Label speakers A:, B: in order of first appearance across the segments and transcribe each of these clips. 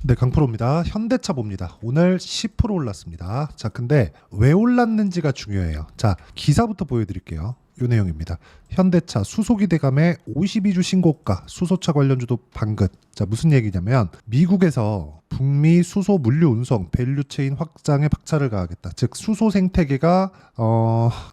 A: 네, 강프로입니다. 현대차 봅니다. 오늘 10% 올랐습니다. 자, 근데 왜 올랐는지가 중요해요. 자, 기사부터 보여드릴게요. 이 내용입니다. 현대차 수소기대감의 52주 신고가, 수소차 관련주도 반긋. 자, 무슨 얘기냐면 미국에서 북미 수소 물류 운송 밸류체인 확장에 박차를 가하겠다. 즉 수소 생태계가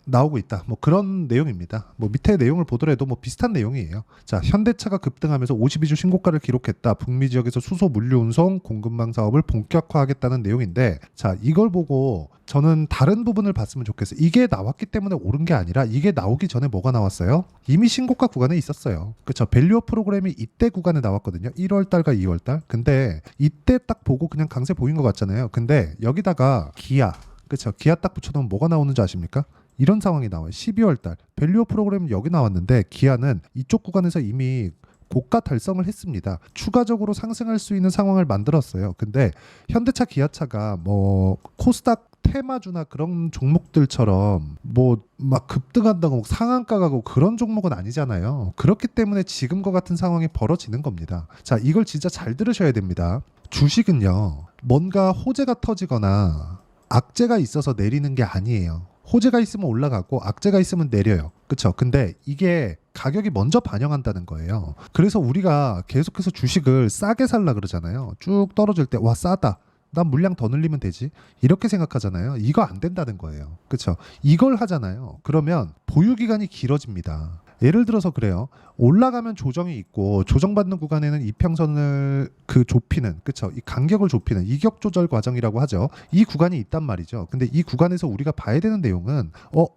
A: 나오고 있다. 뭐 그런 내용입니다. 뭐 밑에 내용을 보더라도 뭐 비슷한 내용이에요. 자, 현대차가 급등하면서 52주 신고가를 기록했다. 북미 지역에서 수소 물류 운송 공급망 사업을 본격화하겠다는 내용인데, 자, 이걸 보고 저는 다른 부분을 봤으면 좋겠어요. 이게 나왔기 때문에 오른 게 아니라 이게 나오기 전에 뭐가 나왔어요? 이미 신고가 구간에 있었어요. 그렇죠. 밸류어 프로그램이 이때 구간에 나왔거든요. 1월 달과 2월 달. 근데 이때 딱 보고 그냥 강세 보인 것 같잖아요. 근데 여기다가 기아, 그렇죠. 기아 딱 붙여놓으면 뭐가 나오는지 아십니까? 이런 상황이 나와요. 12월 달. 밸류어 프로그램은 여기 나왔는데 기아는 이쪽 구간에서 이미 고가 달성을 했습니다. 추가적으로 상승할 수 있는 상황을 만들었어요. 근데 현대차, 기아차가 뭐 코스닥 테마주나 그런 종목들처럼 뭐 막 급등한다고 상한가 가고 그런 종목은 아니잖아요. 그렇기 때문에 지금과 같은 상황이 벌어지는 겁니다. 자, 이걸 진짜 잘 들으셔야 됩니다. 주식은요, 뭔가 호재가 터지거나 악재가 있어서 내리는 게 아니에요. 호재가 있으면 올라가고 악재가 있으면 내려요. 그쵸? 근데 이게 가격이 먼저 반영한다는 거예요. 그래서 우리가 계속해서 주식을 싸게 살라 그러잖아요. 쭉 떨어질 때 와 싸다. 난 물량 더 늘리면 되지. 이렇게 생각하잖아요. 이거 안 된다는 거예요. 그쵸? 이걸 하잖아요. 그러면 보유 기간이 길어집니다. 예를 들어서 그래요. 올라가면 조정이 있고 조정받는 구간에는 이평선을 좁히는, 그쵸? 이 간격을 좁히는 이격 조절 과정이라고 하죠. 이 구간이 있단 말이죠. 근데 이 구간에서 우리가 봐야 되는 내용은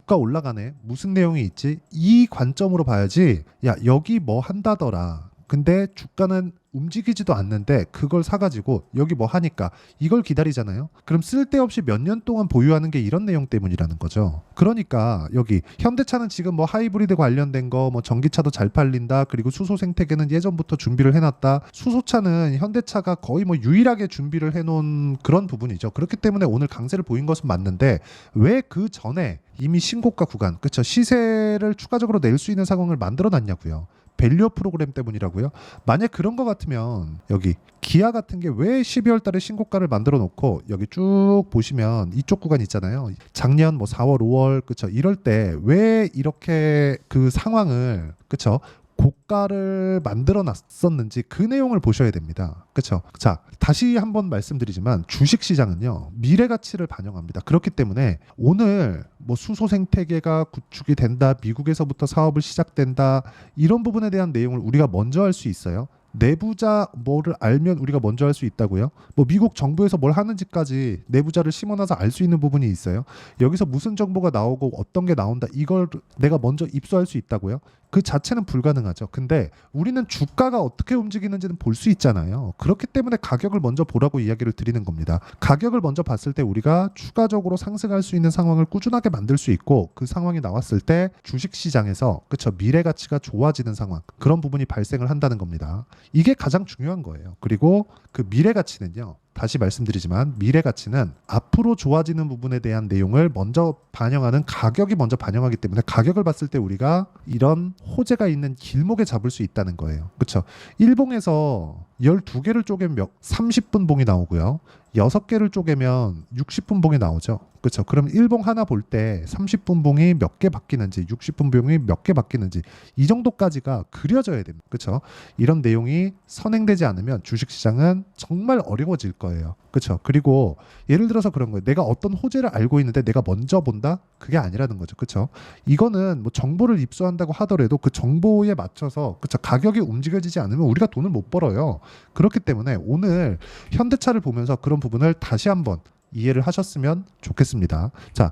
A: 가 올라가네. 무슨 내용이 있지? 이 관점으로 봐야지. 야, 여기 뭐 한다더라. 근데 주가는 움직이지도 않는데 그걸 사가지고 여기 뭐 하니까 이걸 기다리잖아요. 그럼 쓸데없이 몇 년 동안 보유하는 게 이런 내용 때문이라는 거죠. 그러니까 여기 현대차는 지금 뭐 하이브리드 관련된 거, 뭐 전기차도 잘 팔린다. 그리고 수소 생태계는 예전부터 준비를 해놨다. 수소차는 현대차가 거의 뭐 유일하게 준비를 해놓은 그런 부분이죠. 그렇기 때문에 오늘 강세를 보인 것은 맞는데 왜 그 전에 이미 신고가 구간, 그쵸? 시세를 추가적으로 낼 수 있는 상황을 만들어 놨냐고요. 밸류어 프로그램 때문이라고요. 만약 그런 거 같으면 여기 기아 같은 게 왜 12월 달에 신고가를 만들어 놓고 여기 쭉 보시면 이쪽 구간 있잖아요. 작년 뭐 4월, 5월 그쵸? 이럴 때 왜 이렇게 그 상황을 그쵸? 고가를 만들어 놨었는지 그 내용을 보셔야 됩니다. 그렇죠? 자, 다시 한번 말씀드리지만 주식 시장은요. 미래 가치를 반영합니다. 그렇기 때문에 오늘 뭐 수소 생태계가 구축이 된다, 미국에서부터 사업을 시작된다, 이런 부분에 대한 내용을 우리가 먼저 할 수 있어요. 내부자 뭐를 알면 우리가 먼저 할 수 있다고요? 뭐 미국 정부에서 뭘 하는지까지 내부자를 심어놔서 알 수 있는 부분이 있어요. 여기서 무슨 정보가 나오고 어떤 게 나온다, 이걸 내가 먼저 입수할 수 있다고요? 그 자체는 불가능하죠. 근데 우리는 주가가 어떻게 움직이는지는 볼 수 있잖아요. 그렇기 때문에 가격을 먼저 보라고 이야기를 드리는 겁니다. 가격을 먼저 봤을 때 우리가 추가적으로 상승할 수 있는 상황을 꾸준하게 만들 수 있고, 그 상황이 나왔을 때 주식 시장에서 그쵸, 미래 가치가 좋아지는 상황, 그런 부분이 발생을 한다는 겁니다. 이게 가장 중요한 거예요. 그리고 그 미래 가치는요. 다시 말씀드리지만 미래 가치는 앞으로 좋아지는 부분에 대한 내용을 먼저 반영하는, 가격이 먼저 반영하기 때문에 가격을 봤을 때 우리가 이런 호재가 있는 길목에 잡을 수 있다는 거예요. 그렇죠? 일봉에서 12개를 쪼개면 30분 봉이 나오고요. 6개를 쪼개면 60분 봉이 나오죠. 그렇죠? 그럼 일봉 하나 볼 때 30분 봉이 몇 개 바뀌는지, 60분 봉이 몇 개 바뀌는지, 이 정도까지가 그려져야 됩니다. 그렇죠? 이런 내용이 선행되지 않으면 주식시장은 정말 어려워질 거예요. 그렇죠? 그리고 예를 들어서 그런 거예요. 내가 어떤 호재를 알고 있는데 내가 먼저 본다? 그게 아니라는 거죠. 그렇죠? 이거는 뭐 정보를 입수한다고 하더라도 그 정보에 맞춰서 그렇죠? 가격이 움직여지지 않으면 우리가 돈을 못 벌어요. 그렇기 때문에 오늘 현대차를 보면서 그런 부분을 다시 한번 이해를 하셨으면 좋겠습니다. 자,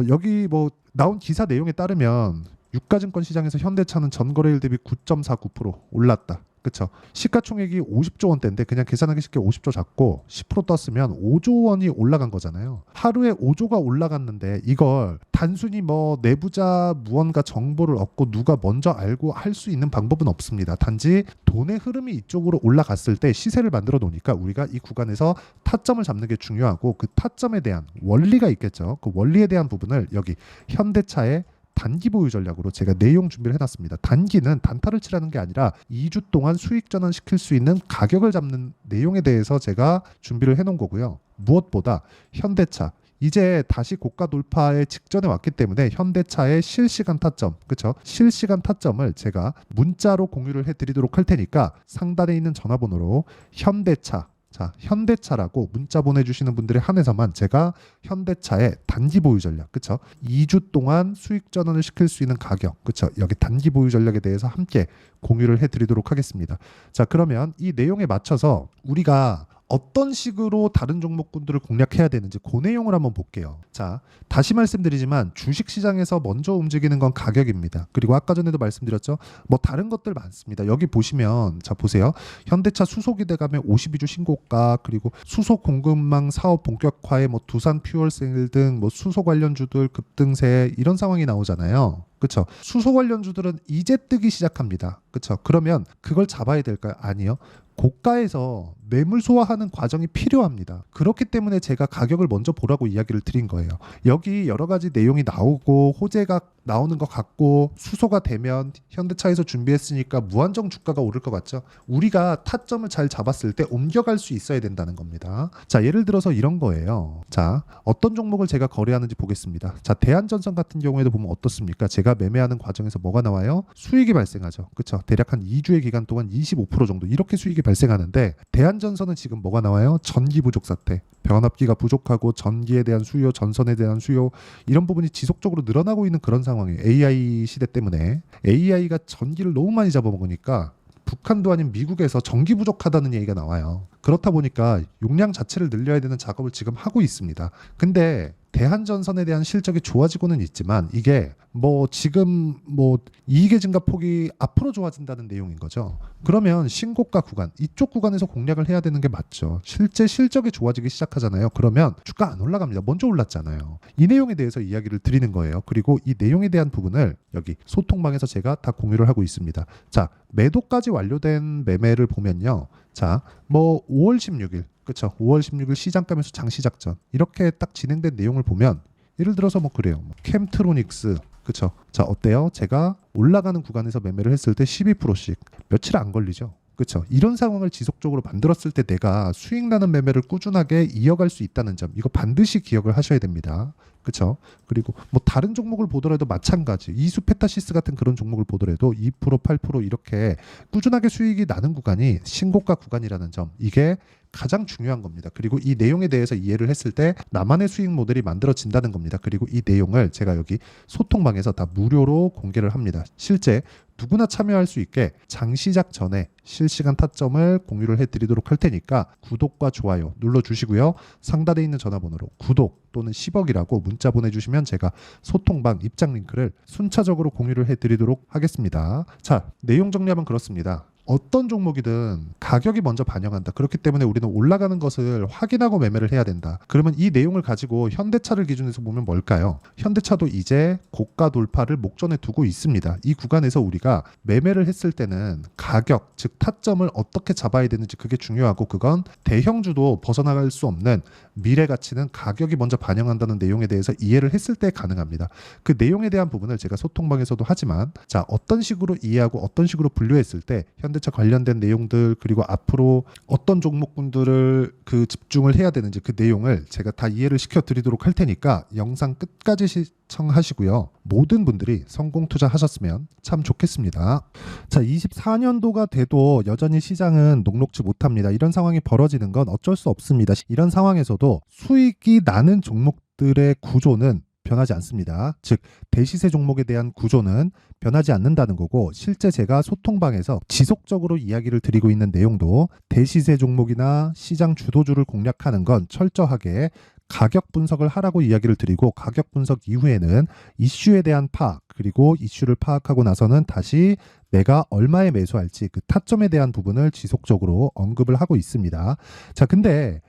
A: 여기 뭐 나온 기사 내용에 따르면 유가증권 시장에서 현대차는 전거래일 대비 9.49% 올랐다. 그쵸? 시가총액이 50조 원대인데 그냥 계산하기 쉽게 50조 잡고 10% 떴으면 5조 원이 올라간 거잖아요. 하루에 5조가 올라갔는데 이걸 단순히 뭐 내부자 무언가 정보를 얻고 누가 먼저 알고 할 수 있는 방법은 없습니다. 단지 돈의 흐름이 이쪽으로 올라갔을 때 시세를 만들어 놓으니까 우리가 이 구간에서 타점을 잡는 게 중요하고, 그 타점에 대한 원리가 있겠죠. 그 원리에 대한 부분을 여기 현대차의 단기 보유 전략으로 제가 내용 준비를 해놨습니다. 단기는 단타를 치라는 게 아니라 2주 동안 수익 전환시킬 수 있는 가격을 잡는 내용에 대해서 제가 준비를 해놓은 거고요. 무엇보다 현대차 이제 다시 고가 돌파의 직전에 왔기 때문에 현대차의 실시간 타점, 그렇죠? 실시간 타점을 제가 문자로 공유를 해드리도록 할 테니까 상단에 있는 전화번호로 현대차, 자, 현대차라고 문자 보내주시는 분들에 한해서만 제가 현대차의 단기 보유 전략, 그쵸? 2주 동안 수익 전환을 시킬 수 있는 가격, 그쵸? 여기 단기 보유 전략에 대해서 함께 공유를 해드리도록 하겠습니다. 자, 그러면 이 내용에 맞춰서 우리가 어떤 식으로 다른 종목군들을 공략해야 되는지 그 내용을 한번 볼게요. 자, 다시 말씀드리지만 주식시장에서 먼저 움직이는 건 가격입니다. 그리고 아까 전에도 말씀드렸죠. 뭐 다른 것들 많습니다. 여기 보시면 자 보세요. 현대차 수소기대감의 52주 신고가, 그리고 수소 공급망 사업 본격화에 뭐 두산 퓨얼셀 등 뭐 수소 관련주들 급등세 이런 상황이 나오잖아요. 그렇죠? 수소 관련주들은 이제 뜨기 시작합니다. 그렇죠? 그러면 그걸 잡아야 될까요? 아니요. 고가에서 매물 소화하는 과정이 필요합니다. 그렇기 때문에 제가 가격을 먼저 보라고 이야기를 드린 거예요. 여기 여러 가지 내용이 나오고 호재가 나오는 것 같고 수소가 되면 현대차에서 준비했으니까 무한정 주가가 오를 것 같죠. 우리가 타점을 잘 잡았을 때 옮겨갈 수 있어야 된다는 겁니다. 자, 예를 들어서 이런 거예요. 자, 어떤 종목을 제가 거래하는지 보겠습니다. 자, 대한전선 같은 경우에도 보면 어떻습니까? 제가 매매하는 과정에서 뭐가 나와요? 수익이 발생하죠. 그렇죠? 대략 한 2주의 기간 동안 25% 정도 이렇게 수익이 발생하는데 대한전선은 지금 뭐가 나와요? 전기 부족 사태. 변압기가 부족하고 전기에 대한 수요, 전선에 대한 수요 이런 부분이 지속적으로 늘어나고 있는 그런 상황이에요. AI 시대 때문에 AI가 전기를 너무 많이 잡아먹으니까 북한도 아닌 미국에서 전기 부족하다는 얘기가 나와요. 그렇다 보니까 용량 자체를 늘려야 되는 작업을 지금 하고 있습니다. 근데 대한전선에 대한 실적이 좋아지고는 있지만 이게 뭐 지금 뭐 이익의 증가 폭이 앞으로 좋아진다는 내용인 거죠. 그러면 신고가 구간 이쪽 구간에서 공략을 해야 되는 게 맞죠. 실제 실적이 좋아지기 시작하잖아요. 그러면 주가 안 올라갑니다. 먼저 올랐잖아요. 이 내용에 대해서 이야기를 드리는 거예요. 그리고 이 내용에 대한 부분을 여기 소통방에서 제가 다 공유를 하고 있습니다. 자, 매도까지 완료된 매매를 보면요. 자, 뭐 5월 16일 그렇죠. 5월 16일 시장가 매수 장시 작전 이렇게 딱 진행된 내용을 보면 예를 들어서 뭐 그래요. 캠트로닉스 그렇죠. 자, 어때요? 제가 올라가는 구간에서 매매를 했을 때 12%씩 며칠 안 걸리죠. 그렇죠. 이런 상황을 지속적으로 만들었을 때 내가 수익 나는 매매를 꾸준하게 이어갈 수 있다는 점 이거 반드시 기억을 하셔야 됩니다. 그렇죠. 그리고 뭐 다른 종목을 보더라도 마찬가지 이수페타시스 같은 그런 종목을 보더라도 2% 8% 이렇게 꾸준하게 수익이 나는 구간이 신고가 구간이라는 점 이게 가장 중요한 겁니다. 그리고 이 내용에 대해서 이해를 했을 때 나만의 수익 모델이 만들어진다는 겁니다. 그리고 이 내용을 제가 여기 소통방에서 다 무료로 공개를 합니다. 실제 누구나 참여할 수 있게 장 시작 전에 실시간 타점을 공유를 해드리도록 할 테니까 구독과 좋아요 눌러주시고요. 상단에 있는 전화번호로 구독 또는 10억이라고 문자 보내주시면 제가 소통방 입장 링크를 순차적으로 공유를 해드리도록 하겠습니다. 자, 내용 정리하면 그렇습니다. 어떤 종목이든 가격이 먼저 반영한다. 그렇기 때문에 우리는 올라가는 것을 확인하고 매매를 해야 된다. 그러면 이 내용을 가지고 현대차를 기준에서 보면 뭘까요? 현대차도 이제 고가 돌파를 목전에 두고 있습니다. 이 구간에서 우리가 매매를 했을 때는 가격, 즉 타점을 어떻게 잡아야 되는지 그게 중요하고 그건 대형주도 벗어나갈 수 없는 미래 가치는 가격이 먼저 반영한다는 내용에 대해서 이해를 했을 때 가능합니다. 그 내용에 대한 부분을 제가 소통방에서도 하지만 자, 어떤 식으로 이해하고 어떤 식으로 분류했을 때 현대차 관련된 내용들 그리고 앞으로 어떤 종목군들을 그 집중을 해야 되는지 그 내용을 제가 다 이해를 시켜드리도록 할 테니까 영상 끝까지 시청하시고요. 모든 분들이 성공 투자하셨으면 참 좋겠습니다. 자, 24년도가 돼도 여전히 시장은 녹록지 못합니다. 이런 상황이 벌어지는 건 어쩔 수 없습니다. 이런 상황에서도 수익이 나는 종목들의 구조는 변하지 않습니다. 즉 대시세 종목에 대한 구조는 변하지 않는다는 거고 실제 제가 소통방에서 지속적으로 이야기를 드리고 있는 내용도 대시세 종목이나 시장 주도주를 공략하는 건 철저하게 가격 분석을 하라고 이야기를 드리고 가격 분석 이후에는 이슈에 대한 파악 그리고 이슈를 파악하고 나서는 다시 내가 얼마에 매수할지 그 타점에 대한 부분을 지속적으로 언급을 하고 있습니다. 자, 근데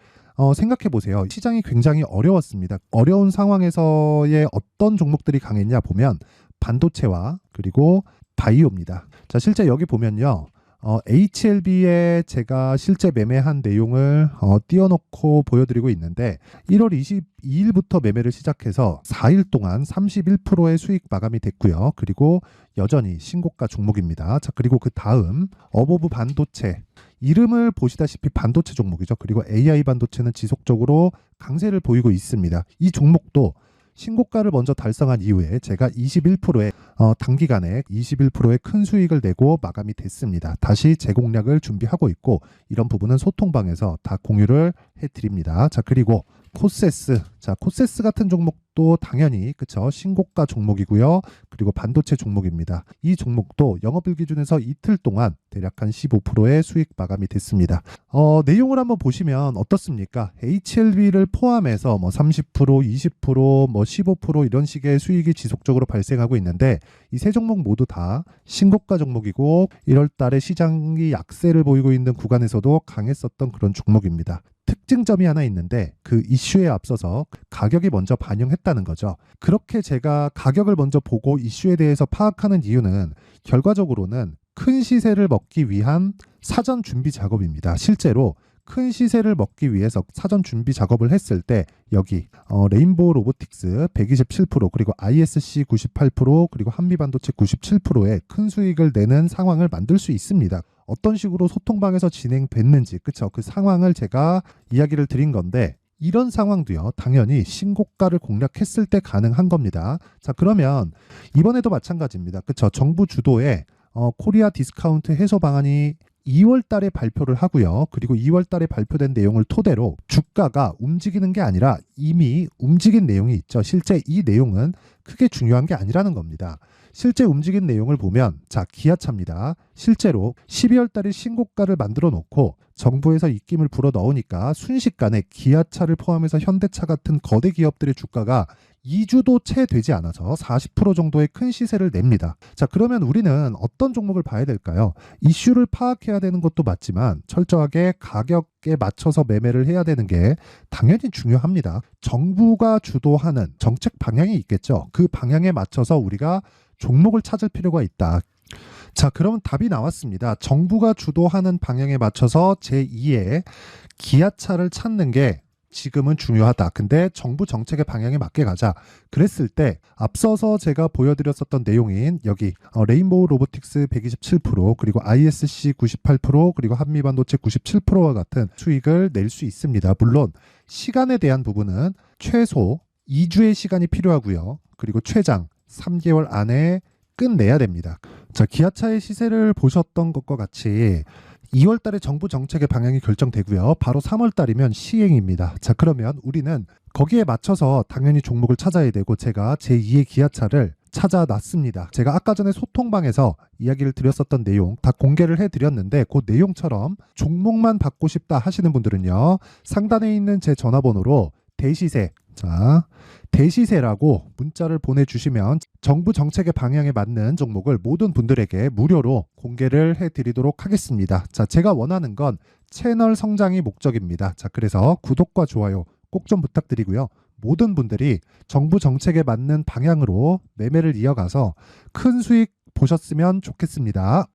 A: 생각해 보세요. 시장이 굉장히 어려웠습니다. 어려운 상황에서의 어떤 종목들이 강했냐 보면 반도체와 그리고 바이오입니다. 자, 실제 여기 보면요. HLB에 제가 실제 매매한 내용을 띄워놓고 보여드리고 있는데 1월 22일부터 매매를 시작해서 4일 동안 31%의 수익 마감이 됐고요. 그리고 여전히 신고가 종목입니다. 자, 그리고 그 다음 어보브 반도체, 이름을 보시다시피 반도체 종목이죠. 그리고 AI 반도체는 지속적으로 강세를 보이고 있습니다. 이 종목도 신고가를 먼저 달성한 이후에 제가 21%의 단기간에 21%의 큰 수익을 내고 마감이 됐습니다. 다시 재공략을 준비하고 있고 이런 부분은 소통방에서 다 공유를 해드립니다. 자, 그리고 코세스, 자, 코세스 같은 종목도 당연히 그쵸, 신고가 종목이고요. 그리고 반도체 종목입니다. 이 종목도 영업일 기준에서 이틀 동안 대략 한 15%의 수익 마감이 됐습니다. 내용을 한번 보시면 어떻습니까? HLB를 포함해서 뭐 30%, 20%, 뭐 15% 이런 식의 수익이 지속적으로 발생하고 있는데 이 세 종목 모두 다 신고가 종목이고 1월 달에 시장이 약세를 보이고 있는 구간에서도 강했었던 그런 종목입니다. 특징점이 하나 있는데 그 이슈에 앞서서 가격이 먼저 반영했다는 거죠. 그렇게 제가 가격을 먼저 보고 이슈에 대해서 파악하는 이유는 결과적으로는 큰 시세를 먹기 위한 사전 준비 작업입니다. 실제로 큰 시세를 먹기 위해서 사전 준비 작업을 했을 때 여기 레인보우 로보틱스 127% 그리고 ISC 98% 그리고 한미반도체 97%의 큰 수익을 내는 상황을 만들 수 있습니다. 어떤 식으로 소통방에서 진행됐는지 그쵸, 그 상황을 제가 이야기를 드린 건데 이런 상황도요 당연히 신고가를 공략했을 때 가능한 겁니다. 자, 그러면 이번에도 마찬가지입니다. 그쵸, 정부 주도의 코리아 디스카운트 해소 방안이 2월 달에 발표를 하고요. 그리고 2월 달에 발표된 내용을 토대로 주가가 움직이는 게 아니라 이미 움직인 내용이 있죠. 실제 이 내용은 크게 중요한 게 아니라는 겁니다. 실제 움직인 내용을 보면 자, 기아차입니다. 실제로 12월 달에 신고가를 만들어 놓고 정부에서 입김을 불어 넣으니까 순식간에 기아차를 포함해서 현대차 같은 거대 기업들의 주가가 2주도 채 되지 않아서 40% 정도의 큰 시세를 냅니다. 자, 그러면 우리는 어떤 종목을 봐야 될까요? 이슈를 파악해야 되는 것도 맞지만 철저하게 가격에 맞춰서 매매를 해야 되는 게 당연히 중요합니다. 정부가 주도하는 정책 방향이 있겠죠. 그 방향에 맞춰서 우리가 종목을 찾을 필요가 있다. 자, 그러면 답이 나왔습니다. 정부가 주도하는 방향에 맞춰서 제2의 기아차를 찾는 게 지금은 중요하다. 근데 정부 정책의 방향에 맞게 가자. 그랬을 때 앞서서 제가 보여드렸었던 내용인 여기 레인보우 로보틱스 127% 그리고 ISC 98% 그리고 한미반도체 97%와 같은 수익을 낼 수 있습니다. 물론 시간에 대한 부분은 최소 2주의 시간이 필요하고요. 그리고 최장 3개월 안에 끝내야 됩니다. 자, 기아차의 시세를 보셨던 것과 같이 2월 달에 정부 정책의 방향이 결정되고요. 바로 3월 달이면 시행입니다. 자, 그러면 우리는 거기에 맞춰서 당연히 종목을 찾아야 되고 제가 제2의 기아차를 찾아놨습니다. 제가 아까 전에 소통방에서 이야기를 드렸었던 내용 다 공개를 해드렸는데 그 내용처럼 종목만 받고 싶다 하시는 분들은요. 상단에 있는 제 전화번호로 대시세, 자, 대시세라고 문자를 보내주시면 정부 정책의 방향에 맞는 종목을 모든 분들에게 무료로 공개를 해드리도록 하겠습니다. 자, 제가 원하는 건 채널 성장이 목적입니다. 자, 그래서 구독과 좋아요 꼭 좀 부탁드리고요. 모든 분들이 정부 정책에 맞는 방향으로 매매를 이어가서 큰 수익 보셨으면 좋겠습니다.